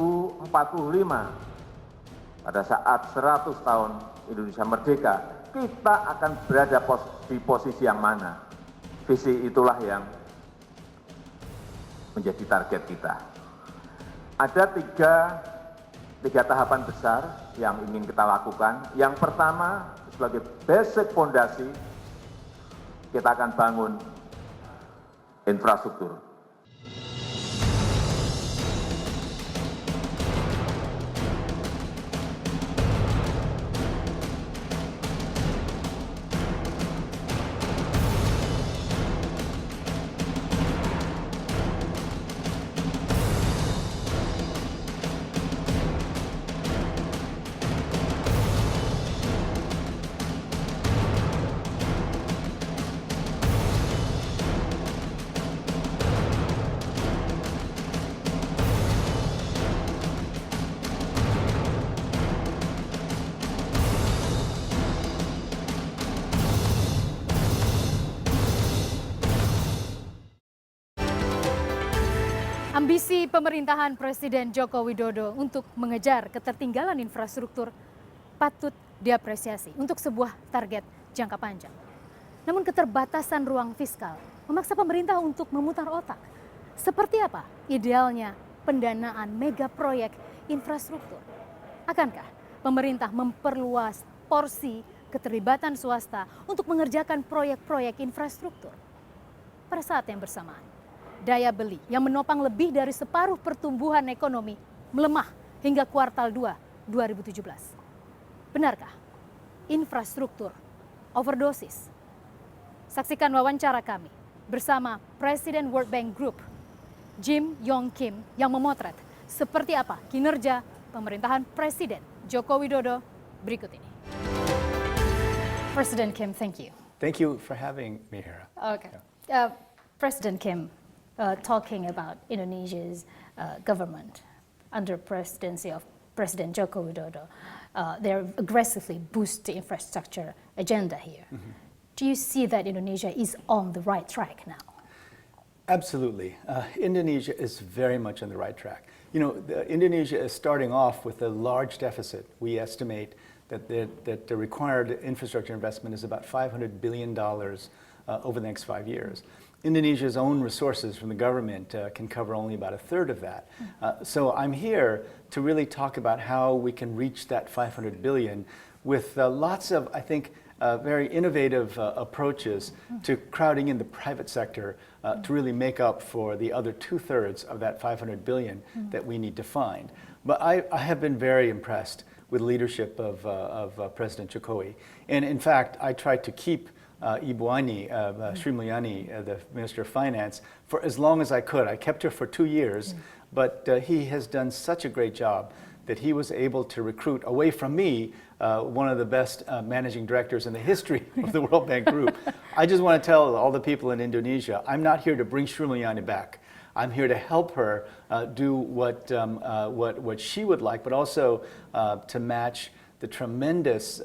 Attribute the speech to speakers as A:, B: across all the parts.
A: 2045, pada saat 100 tahun Indonesia merdeka, kita akan berada di posisi yang mana? Visi itulah yang menjadi target kita. Ada tiga tahapan besar yang ingin kita lakukan. Yang pertama, sebagai basic fondasi, kita akan bangun infrastruktur.
B: Ambisi pemerintahan Presiden Joko Widodo untuk mengejar ketertinggalan infrastruktur patut diapresiasi untuk sebuah target jangka panjang. Namun keterbatasan ruang fiskal memaksa pemerintah untuk memutar otak. Seperti apa idealnya pendanaan mega proyek infrastruktur? Akankah pemerintah memperluas porsi keterlibatan swasta untuk mengerjakan proyek-proyek infrastruktur? Pada saat yang bersamaan, daya beli yang menopang lebih dari separuh pertumbuhan ekonomi melemah hingga kuartal 2 2017. Benarkah infrastruktur overdosis? Saksikan wawancara kami bersama Presiden World Bank Group, Yong Kim, yang memotret seperti apa kinerja pemerintahan Presiden Joko Widodo berikut ini. President Kim, thank you.
C: Thank you for having me here.
B: Okay. President Kim, talking about Indonesia's government under presidency of President Joko Widodo, they're aggressively boost the infrastructure agenda here. Mm-hmm. Do you see that Indonesia is on the right track now?
C: Absolutely. Indonesia is very much on the right track. You know, Indonesia is starting off with a large deficit. We estimate that the required infrastructure investment is about $500 billion over the next 5 years. Indonesia's own resources from the government can cover only about a third of that. So I'm here to really talk about how we can reach that 500 billion with lots of, I think, very innovative approaches to crowding in the private sector to really make up for the other 2/3 of that 500 billion that we need to find. But I have been very impressed with the leadership of President Jokowi. And in fact, I tried to keep Ibu Ani, Sri Mulyani, the Minister of Finance, for as long as I could. I kept her for 2 years, but he has done such a great job that he was able to recruit away from me one of the best managing directors in the history of the World Bank Group. I just want to tell all the people in Indonesia, I'm not here to bring Sri Mulyani back. I'm here to help her do what she would like, but also to match the tremendous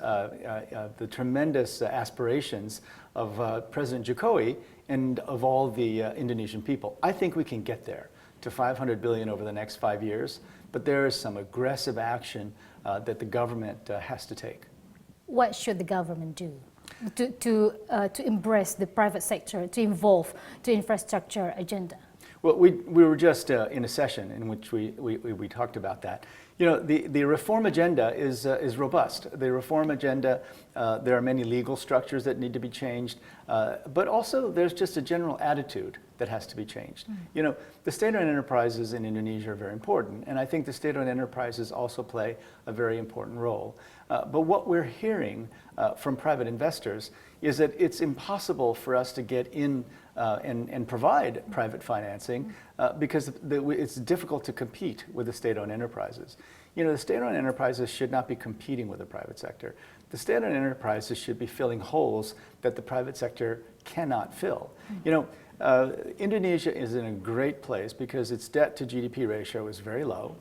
C: aspirations of President Jokowi and of all the Indonesian people. I think we can get there to 500 billion over the next 5 years, but there is some aggressive action that the government has to take.
B: What should the government do to embrace the private sector, to involve the infrastructure agenda?
C: Well, we were just in a session in which we talked about that. You know, the reform agenda is robust. The reform agenda, there are many legal structures that need to be changed, but also there's just a general attitude that has to be changed. You know, the state-owned enterprises in Indonesia are very important, and I think the state-owned enterprises also play a very important role. But what we're hearing from private investors is that it's impossible for us to get in and provide private financing because it's difficult to compete with the state-owned enterprises. You know, the state-owned enterprises should not be competing with the private sector. The state-owned enterprises should be filling holes that the private sector cannot fill. You know, Indonesia is in a great place because its debt to GDP ratio is very low.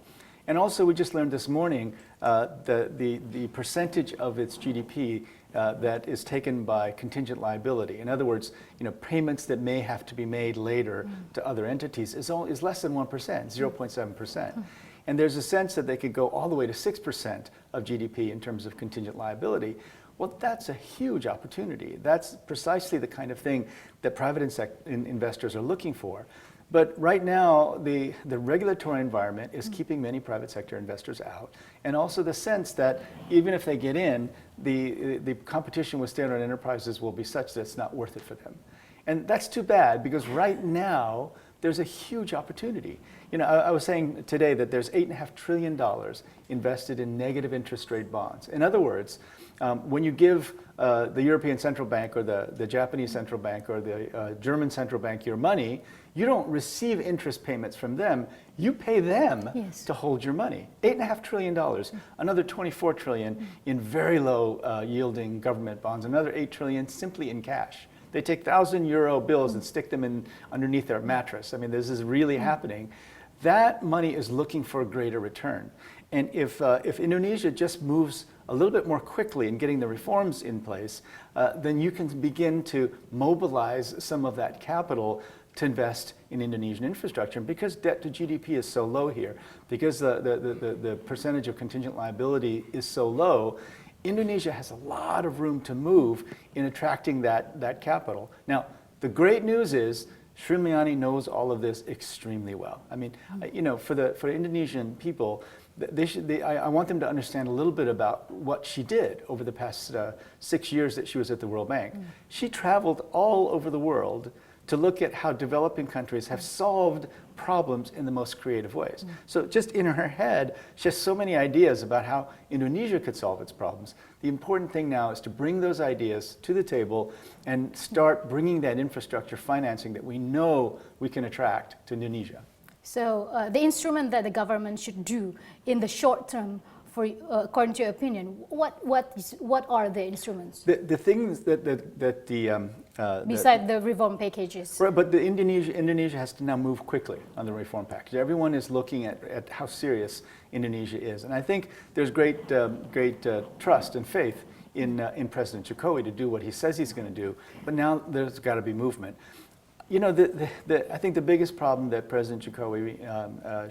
C: And also, we just learned this morning the percentage of its GDP that is taken by contingent liability. In other words, you know, payments that may have to be made later to other entities is less than 1%, 0.7%. And there's a sense that they could go all the way to 6% of GDP in terms of contingent liability. Well, that's a huge opportunity. That's precisely the kind of thing that private investors are looking for. But right now, the regulatory environment is keeping many private sector investors out, and also the sense that even if they get in, the competition with state-owned enterprises will be such that it's not worth it for them. And that's too bad, because right now, there's a huge opportunity. You know, I was saying today that there's $8.5 trillion invested in negative interest rate bonds. In other words, when you give the European Central Bank or the Japanese Central Bank or the German Central Bank your money, you don't receive interest payments from them. You pay them to hold your money. $8.5 trillion, another $24 trillion in very low yielding government bonds, another $8 trillion simply in cash. They take 1,000 euro bills and stick them in underneath their mattress. I mean, this is really happening. That money is looking for a greater return. And if Indonesia just moves a little bit more quickly in getting the reforms in place, then you can begin to mobilize some of that capital to invest in Indonesian infrastructure. And because debt to GDP is so low here, because the percentage of contingent liability is so low, Indonesia has a lot of room to move in attracting that capital. Now, the great news is Sri Mulyani knows all of this extremely well. I mean, you know, for Indonesian people, I want them to understand a little bit about what she did over the past 6 years that she was at the World Bank. She traveled all over the world to look at how developing countries have solved problems in the most creative ways. So just in her head, she has so many ideas about how Indonesia could solve its problems. The important thing now is to bring those ideas to the table and start bringing that infrastructure financing that we know we can attract to Indonesia.
B: So the instrument that the government should do in the short term, for according to your opinion, what are the instruments?
C: The things that
B: beside the reform packages.
C: Right, but Indonesia has to now move quickly on the reform package. Everyone is looking at how serious Indonesia is, and I think there's great trust and faith in President Jokowi to do what he says he's going to do. But now there's got to be movement. You know, I think the biggest problem that President Jokowi,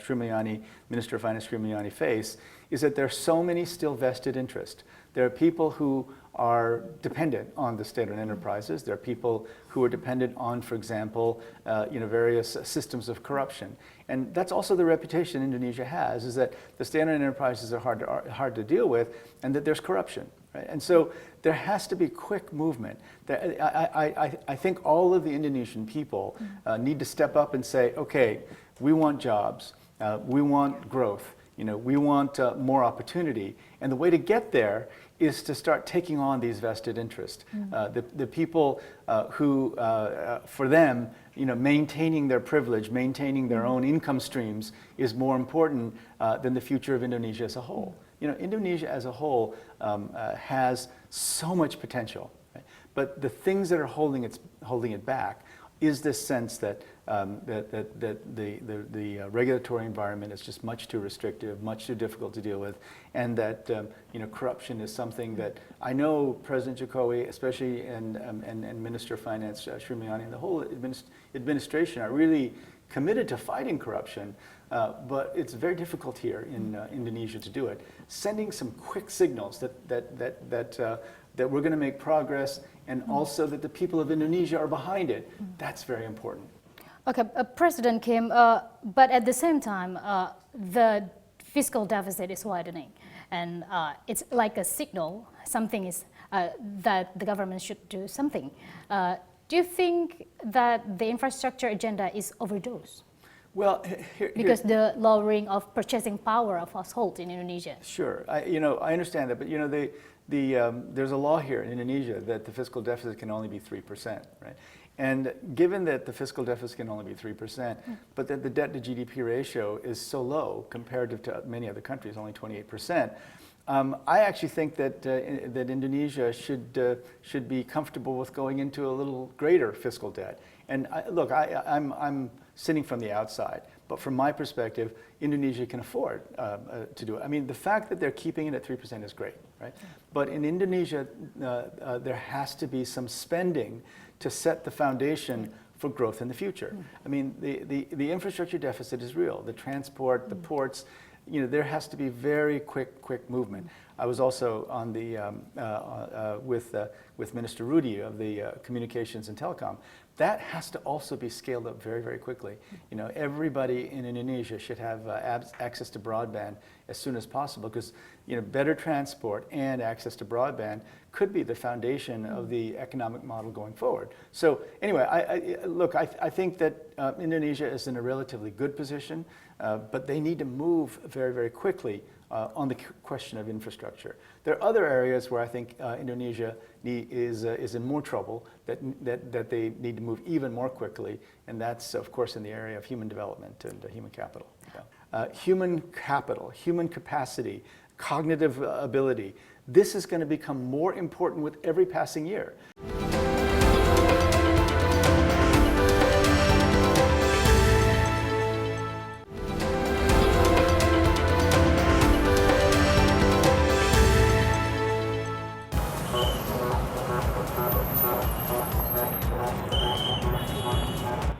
C: Sri Mulyani, Minister of Finance Sri Mulyani face is that there are so many still vested interests. There are people who are dependent on the state-owned enterprises. There are people who are dependent on, for example, you know, various systems of corruption. And that's also the reputation Indonesia has, is that the state-owned enterprises are hard to deal with, and that there's corruption. Right? And so there has to be quick movement. I think all of the Indonesian people need to step up and say, okay, we want jobs, we want growth, you know, we want more opportunity. And the way to get there is to start taking on these vested interests. The people who, for them, you know, maintaining their privilege, maintaining their own income streams is more important than the future of Indonesia as a whole. You know, Indonesia as a whole has so much potential, right? But the things that are holding it back is this sense that the regulatory environment is just much too restrictive, much too difficult to deal with, and that you know, corruption is something that I know President Jokowi, especially and Minister of Finance Sri Mulyani, and the whole administration are really committed to fighting corruption. But it's very difficult here in Indonesia to do it. Sending some quick signals that we're going to make progress, and also that the people of Indonesia are behind it, that's very important.
B: Okay, President Kim, but at the same time, the fiscal deficit is widening, and it's like a signal, something is that the government should do something. Do you think that the infrastructure agenda is overdosed?
C: Well,
B: because the lowering of purchasing power of households in Indonesia.
C: Sure, I understand that, but you know, there's a law here in Indonesia that the fiscal deficit can only be 3%, right? And given that the fiscal deficit can only be 3%, but that the debt to GDP ratio is so low compared to many other countries, only 28%, I actually think that Indonesia should be comfortable with going into a little greater fiscal debt. And look, I'm sitting from the outside, but from my perspective, Indonesia can afford to do it. I mean, the fact that they're keeping it at 3% is great, right? But in Indonesia, there has to be some spending to set the foundation for growth in the future. I mean, the infrastructure deficit is real. The transport, the ports, there has to be very quick movement. I was also on the with Minister Rudy of the Communications and Telecom. That has to also be scaled up very quickly. Everybody in Indonesia should have access to broadband as soon as possible, because better transport and access to broadband could be the foundation of the economic model going forward. So anyway, I think that Indonesia is in a relatively good position, but they need to move very quickly on the question of infrastructure. There are other areas where I think Indonesia is in more trouble, that they need to move even more quickly, and that's, of course, in the area of human development and human capital. Human capital, human capacity, cognitive ability, this is going to become more important with every passing year.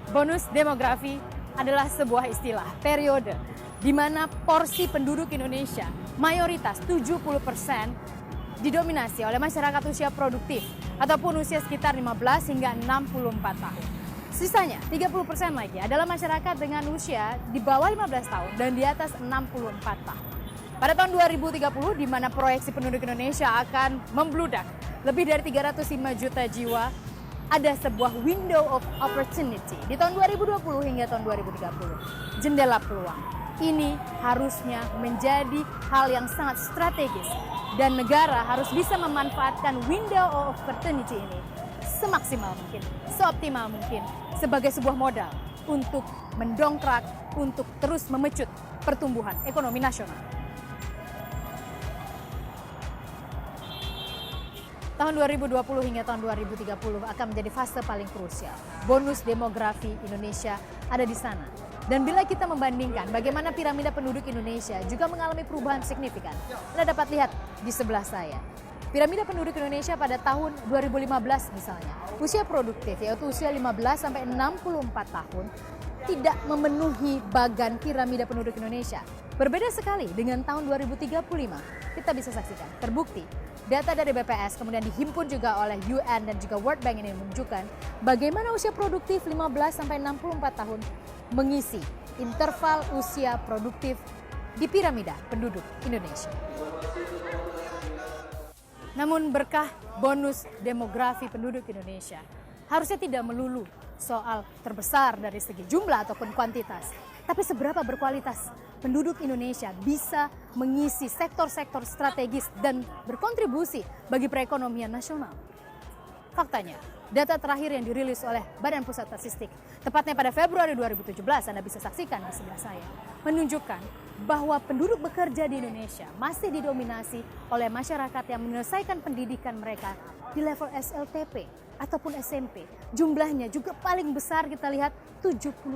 B: Bonus demografi adalah sebuah istilah periode di mana porsi penduduk Indonesia mayoritas 70% didominasi oleh masyarakat usia produktif ataupun usia sekitar 15 hingga 64 tahun. Sisanya 30% lagi adalah masyarakat dengan usia di bawah 15 tahun dan di atas 64 tahun. Pada tahun 2030 di mana proyeksi penduduk Indonesia akan membludak lebih dari 305 juta jiwa, ada sebuah window of opportunity di tahun 2020 hingga tahun 2030. Jendela peluang. Ini harusnya menjadi hal yang sangat strategis dan negara harus bisa memanfaatkan window of opportunity ini semaksimal mungkin, seoptimal mungkin sebagai sebuah modal untuk mendongkrak, untuk terus memecut pertumbuhan ekonomi nasional. Tahun 2020 hingga tahun 2030 akan menjadi fase paling krusial. Bonus demografi Indonesia ada di sana. Dan bila kita membandingkan bagaimana piramida penduduk Indonesia juga mengalami perubahan signifikan, Anda dapat lihat di sebelah saya. Piramida penduduk Indonesia pada tahun 2015 misalnya, usia produktif yaitu usia 15 sampai 64 tahun tidak memenuhi bagan piramida penduduk Indonesia. Berbeda sekali dengan tahun 2035. Kita bisa saksikan, terbukti. Data dari BPS kemudian dihimpun juga oleh UN dan juga World Bank ini menunjukkan bagaimana usia produktif 15 sampai 64 tahun mengisi interval usia produktif di piramida penduduk Indonesia. Namun berkah bonus demografi penduduk Indonesia harusnya tidak melulu soal terbesar dari segi jumlah ataupun kuantitas, tapi seberapa berkualitas penduduk Indonesia bisa mengisi sektor-sektor strategis dan berkontribusi bagi perekonomian nasional. Faktanya, data terakhir yang dirilis oleh Badan Pusat Statistik, tepatnya pada Februari 2017, Anda bisa saksikan di sebelah saya, menunjukkan bahwa penduduk bekerja di Indonesia masih didominasi oleh masyarakat yang menyelesaikan pendidikan mereka di level SLTP ataupun SMP. Jumlahnya juga paling besar, kita lihat 75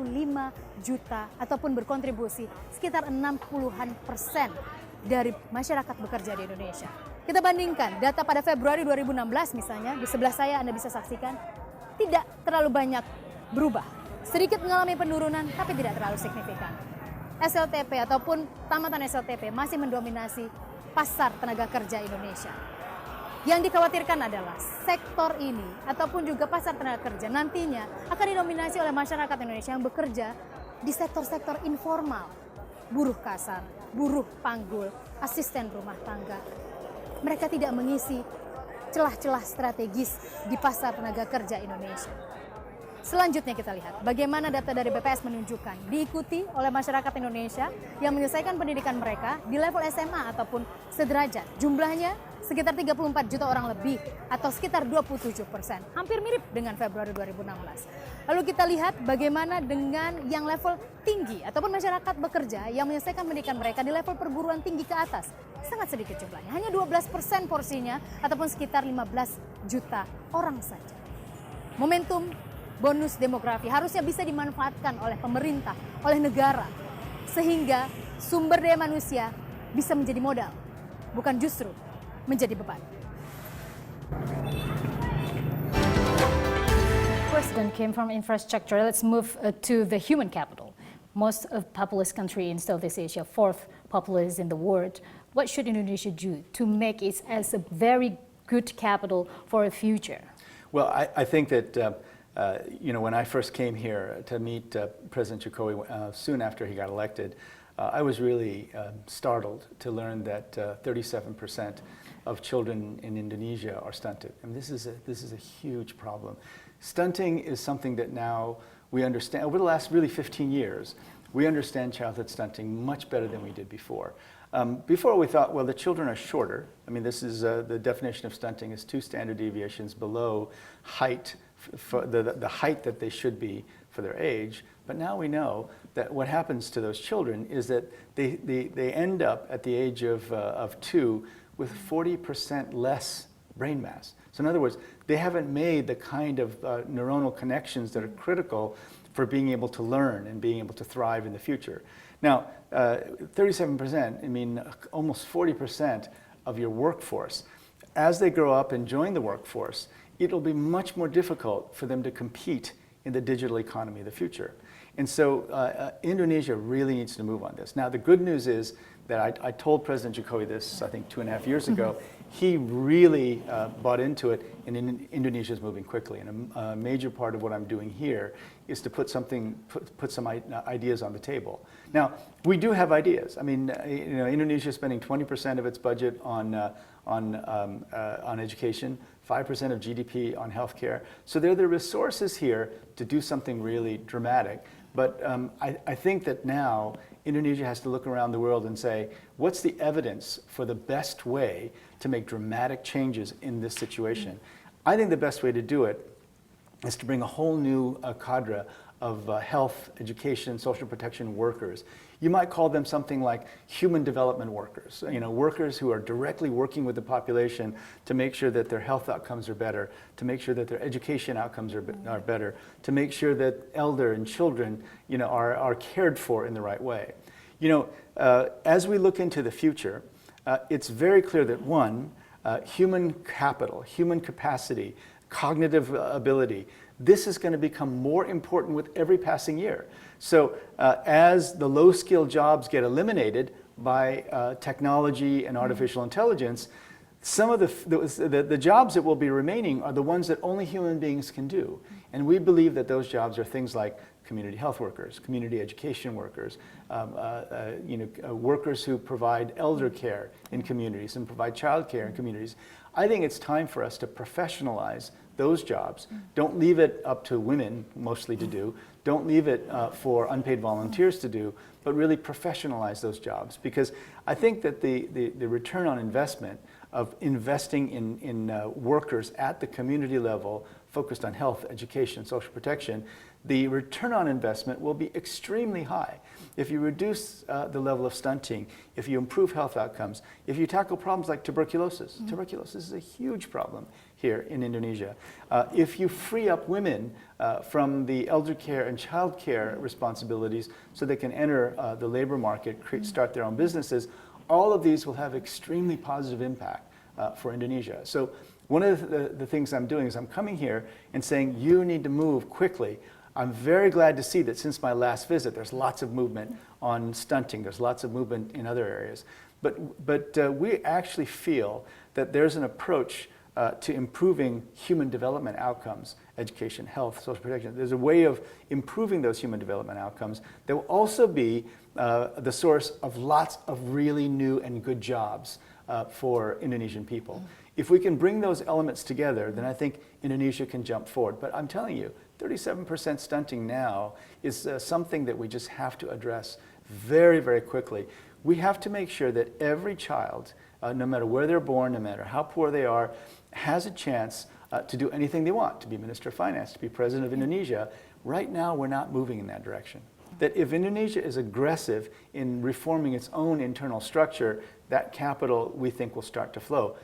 B: juta ataupun berkontribusi sekitar 60% dari masyarakat bekerja di Indonesia. Kita bandingkan data pada Februari 2016 misalnya, di sebelah saya Anda bisa saksikan, tidak terlalu banyak berubah. Sedikit mengalami penurunan tapi tidak terlalu signifikan. SLTP ataupun tamatan SLTP masih mendominasi pasar tenaga kerja Indonesia. Yang dikhawatirkan adalah sektor ini ataupun juga pasar tenaga kerja nantinya akan didominasi oleh masyarakat Indonesia yang bekerja di sektor-sektor informal. Buruh kasar, buruh panggul, asisten rumah tangga. Mereka tidak mengisi celah-celah strategis di pasar tenaga kerja Indonesia. Selanjutnya kita lihat bagaimana data dari BPS menunjukkan diikuti oleh masyarakat Indonesia yang menyelesaikan pendidikan mereka di level SMA ataupun sederajat. Jumlahnya sekitar 34 juta orang lebih atau sekitar 27%. Hampir mirip dengan Februari 2016. Lalu kita lihat bagaimana dengan yang level tinggi ataupun masyarakat bekerja yang menyelesaikan pendidikan mereka di level perguruan tinggi ke atas. Sangat sedikit jumlahnya, hanya 12% porsinya ataupun sekitar 15 juta orang saja. Momentum bonus demografi harusnya bisa dimanfaatkan oleh pemerintah, oleh negara, sehingga sumber daya manusia bisa menjadi modal, bukan justru menjadi beban. President came from infrastructure. Let's move to the human capital. Most of populous country in Southeast Asia, fourth populace in the world. What should Indonesia do to make it as a very good capital for a future?
C: Well, I think that when I first came here to meet President Jokowi soon after he got elected, I was really startled to learn that 37% of children in Indonesia are stunted. I mean, this is a huge problem. Stunting is something that now we understand. Over the last really 15 years, we understand childhood stunting much better than we did before. Before we thought, well, the children are shorter. I mean, this is the definition of stunting is 2 standard deviations below height, for the height that they should be for their age. But now we know that what happens to those children is that they end up at the age of 2 with 40% less brain mass. So in other words, they haven't made the kind of neuronal connections that are critical for being able to learn and being able to thrive in the future. Now, 37%, I mean, almost 40% of your workforce, as they grow up and join the workforce, it'll be much more difficult for them to compete in the digital economy of the future. And so Indonesia really needs to move on this. Now, the good news is that I told President Jokowi this, I think, 2.5 years ago. He really bought into it, and Indonesia is moving quickly. And a major part of what I'm doing here is to put some ideas on the table. Now, we do have ideas. I mean, Indonesia is spending 20% of its budget on education, 5% of GDP on healthcare. So there are the resources here to do something really dramatic. But I think that now Indonesia has to look around the world and say, what's the evidence for the best way to make dramatic changes in this situation? I think the best way to do it is to bring a whole new cadre of health, education, social protection workers. You might call them something like human development workers, workers who are directly working with the population to make sure that their health outcomes are better, to make sure that their education outcomes are better, to make sure that elder and children, are cared for in the right way. As we look into the future, it's very clear that one, human capital, human capacity, cognitive ability, this is going to become more important with every passing year. So as the low-skilled jobs get eliminated by technology and artificial intelligence, some of the jobs that will be remaining are the ones that only human beings can do. And we believe that those jobs are things like community health workers, community education workers, workers who provide elder care in communities and provide child care in communities. I think it's time for us to professionalize those jobs. Don't leave it up to women mostly to do. Don't leave it for unpaid volunteers to do, but really professionalize those jobs. Because I think that the return on investment of investing in workers at the community level focused on health, education, social protection, the return on investment will be extremely high. If you reduce the level of stunting, if you improve health outcomes, if you tackle problems like tuberculosis, tuberculosis is a huge problem here in Indonesia. If you free up women from the elder care and child care responsibilities so they can enter the labor market, start their own businesses, all of these will have extremely positive impact for Indonesia. So one of the things I'm doing is I'm coming here and saying, you need to move quickly. I'm very glad to see that since my last visit, there's lots of movement on stunting. There's lots of movement in other areas. But we actually feel that there's an approach to improving human development outcomes, education, health, social protection. There's a way of improving those human development outcomes that will also be the source of lots of really new and good jobs for Indonesian people. If we can bring those elements together, then I think Indonesia can jump forward. But I'm telling you, 37% stunting now is something that we just have to address very, very quickly. We have to make sure that every child, no matter where they're born, no matter how poor they are, has a chance to do anything they want, to be Minister of Finance, to be President of Indonesia. Right now, we're not moving in that direction. That if Indonesia is aggressive in reforming its own internal structure, that capital, we think, will start to flow.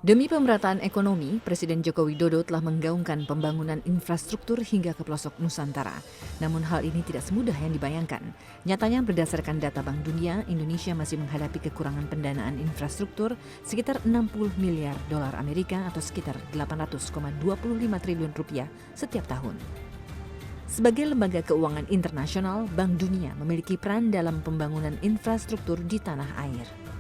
D: Demi pemerataan ekonomi, Presiden Joko Widodo telah menggaungkan pembangunan infrastruktur hingga ke pelosok Nusantara. Namun hal ini tidak semudah yang dibayangkan. Nyatanya berdasarkan data Bank Dunia, Indonesia masih menghadapi kekurangan pendanaan infrastruktur sekitar 60 miliar dolar Amerika atau sekitar 800,25 triliun rupiah setiap tahun. Sebagai lembaga keuangan internasional, Bank Dunia memiliki peran dalam pembangunan infrastruktur di tanah air.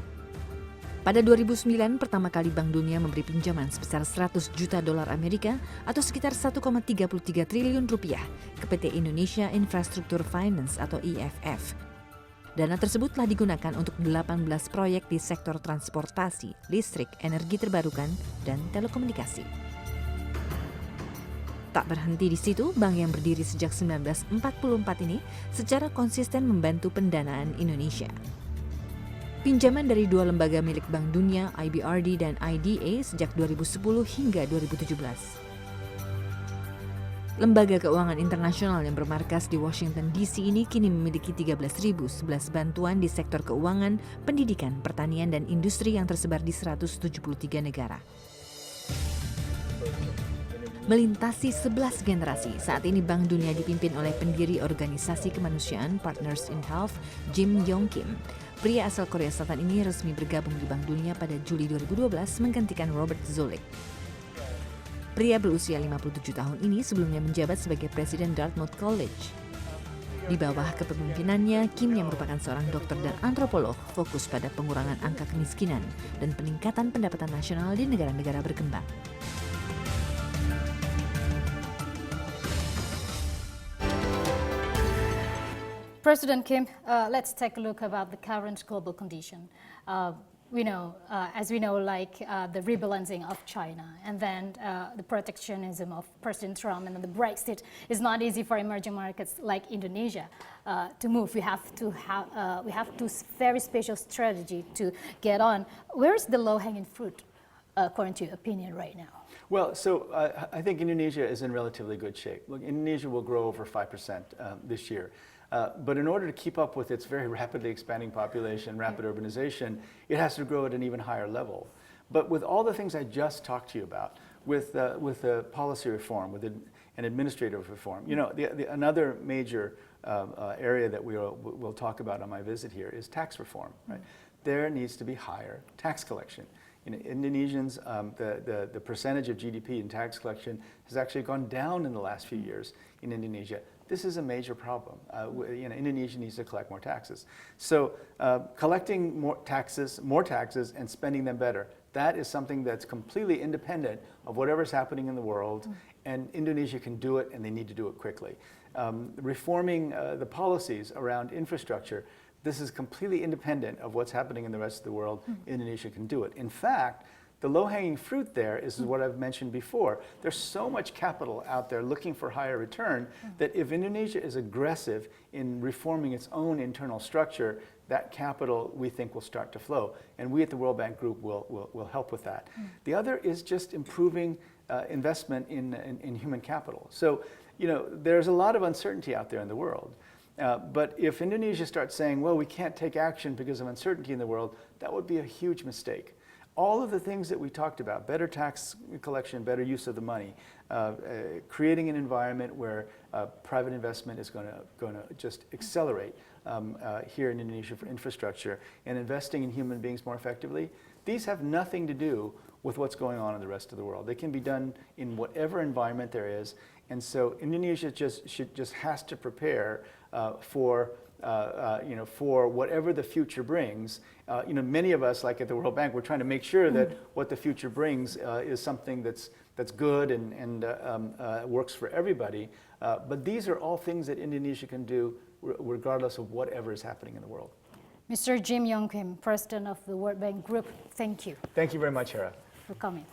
D: Pada 2009, pertama kali Bank Dunia memberi pinjaman sebesar 100 juta dolar Amerika atau sekitar 1,33 triliun rupiah ke PT Indonesia Infrastructure Finance atau IFF. Dana tersebut telah digunakan untuk 18 proyek di sektor transportasi, listrik, energi terbarukan, dan telekomunikasi. Tak berhenti di situ, bank yang berdiri sejak 1944 ini secara konsisten membantu pendanaan Indonesia. Pinjaman dari dua lembaga milik Bank Dunia, IBRD dan IDA sejak 2010 hingga 2017. Lembaga keuangan internasional yang bermarkas di Washington DC ini kini memiliki 13.011 bantuan di sektor keuangan, pendidikan, pertanian, dan industri yang tersebar di 173 negara. Melintasi 11 generasi, saat ini Bank Dunia dipimpin oleh pendiri organisasi kemanusiaan Partners in Health, Yong Kim. Pria asal Korea Selatan ini resmi bergabung di Bank Dunia pada Juli 2012 menggantikan Robert Zoellick. Pria berusia 57 tahun ini sebelumnya menjabat sebagai Presiden Dartmouth College. Di bawah kepemimpinannya, Kim yang merupakan seorang dokter dan antropolog fokus pada pengurangan angka kemiskinan dan peningkatan pendapatan nasional di negara-negara berkembang.
B: President Kim, let's take a look about the current global condition. As we know, the rebalancing of China, and then the protectionism of President Trump, and then the Brexit is not easy for emerging markets like Indonesia to move. We have to very special strategy to get on. Where's the low-hanging fruit, according to your opinion, right now?
C: Well, so I think Indonesia is in relatively good shape. Look, Indonesia will grow over 5% this year. But in order to keep up with its very rapidly expanding population, rapid urbanization, it has to grow at an even higher level. But with all the things I just talked to you about, with policy reform, with an administrative reform, another major area that we'll talk about on my visit here is tax reform. Right? There needs to be higher tax collection. Indonesians, the percentage of GDP in tax collection has actually gone down in the last few years in Indonesia. This is a major problem. Indonesia needs to collect more taxes. So collecting more taxes, and spending them better, that is something that's completely independent of whatever's happening in the world, and Indonesia can do it, and they need to do it quickly. Reforming the policies around infrastructure, this is completely independent of what's happening in the rest of the world. Indonesia can do it. In fact, the low-hanging fruit there is what I've mentioned before. There's so much capital out there looking for higher return that if Indonesia is aggressive in reforming its own internal structure, that capital, we think, will start to flow. And we at the World Bank Group will help with that. The other is just improving investment in human capital. So, there's a lot of uncertainty out there in the world. But if Indonesia starts saying, well, we can't take action because of uncertainty in the world, that would be a huge mistake. All of the things that we talked about, better tax collection, better use of the money, creating an environment where private investment is going to just accelerate here in Indonesia for infrastructure, and investing in human beings more effectively, these have nothing to do with what's going on in the rest of the world. They can be done in whatever environment there is, and so Indonesia just has to prepare for whatever the future brings. Many of us, like at the World Bank, we're trying to make sure that what the future brings is something that's good and works for everybody. But these are all things that Indonesia can do regardless of whatever is happening in the world.
B: Mr. Yong Kim, President of the World Bank Group, thank you.
C: Thank you very much, Hera.
B: For coming.